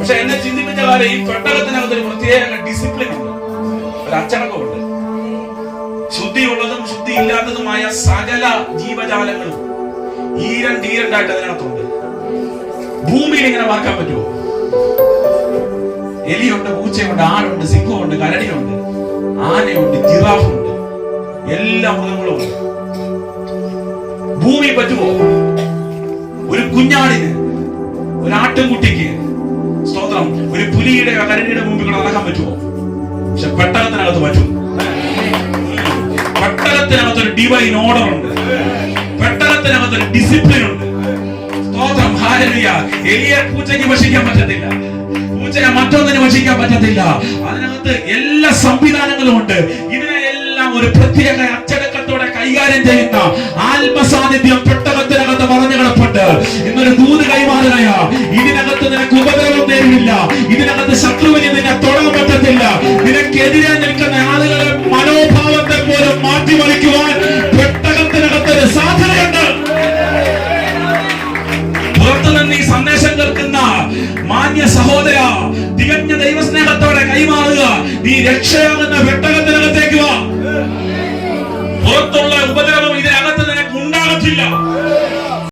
പക്ഷെ എന്നെ ചിന്തിപ്പിച്ച കാര്യം, ഈ പെട്ടകത്തിനകത്ത് ഒരു പ്രത്യേക ഡിസിപ്ലിൻ ഉണ്ട്, ഒരു അച്ചടക്കമുണ്ട്. ശുദ്ധിയുള്ളതും ശുദ്ധി ഇല്ലാത്തതുമായ സകല ജീവജാലങ്ങളും ഈരണ്ടായിട്ട് അതിനകത്തുണ്ട്. ഭൂമിയിൽ ഇങ്ങനെ വാക്കാൻ പറ്റുമോ? എലിയുണ്ട്, പൂച്ചയുണ്ട്, ആടുണ്ട്, സിംഹമുണ്ട്, കരടിയുണ്ട്, ആനയുണ്ട്, ജിറാഫുണ്ട്, എല്ലാ മൃഗങ്ങളും ഉണ്ട്. ഭൂമി പറ്റുമോ? ഒരു കുഞ്ഞാടിന്, ഒരു ആട്ടിൻകുട്ടിക്ക്, സ്തോത്രം, ഒരു പുലിയുടെ കരടിയുടെ മുമ്പിൽ കൂടെ നടക്കാൻ പറ്റുമോ? പക്ഷെ പെട്ടകത്തിനകത്ത് പറ്റും. പെട്ടകത്തിനകത്തൊരു ഡിവൈൻ ഓർഡർ ഉണ്ട്, പെട്ടകത്തിനകത്തൊരു ഡിസിപ്ലിൻ ഉണ്ട്. സ്തോത്രം, ഹല്ലേലൂയ. എലിയെ പൂച്ചയ്ക്ക് ഭക്ഷിക്കാൻ പറ്റത്തില്ല, പൂച്ചയെ മറ്റൊന്നിന് ഭക്ഷിക്കാൻ പറ്റത്തില്ല. അതിനകത്ത് എല്ലാ സംവിധാനങ്ങളും ഉണ്ട്. ഇതിനെല്ലാം ഒരു പ്രത്യേക അച്ചടക്കത്തോടെ കൈകാര്യം ചെയ്യുന്ന ആത്മസാന്നിധ്യം പെട്ടകത്തിനകത്ത് പറഞ്ഞു കിടപ്പുണ്ട്. ഇന്നൊരു ദൂത് കൈമാറുകയാ. ഇതിനകത്ത് നിനക്ക് ഉപദ്രവം നേരിടില്ല, ഇതിനകത്ത് ശത്രുവിന് നിന്നെ തൊടാൻ പറ്റത്തില്ല. നിനക്കെതിരെ നിൽക്കുന്ന ആളുകളെ മനോഭാവത്തെ പോലും മാറ്റിമറിക്കുവാൻ പെട്ടകത്തിനകത്തൊരു സാധ്യതയുണ്ട്. പുറത്തുനിന്ന് ഈ സന്ദേശം കേൾക്കുന്ന മാന്യ സഹോദര, തികഞ്ഞ ദൈവസ്നേഹത്തോടെ കൈമാറുക. നീ രക്ഷയാകുന്ന പെട്ടകത്തിനകത്തേക്ക് വാ. പുറത്തുള്ള ഉപദ്രവം ഇതിനകത്ത് നിനക്ക് ഉണ്ടാകത്തില്ല.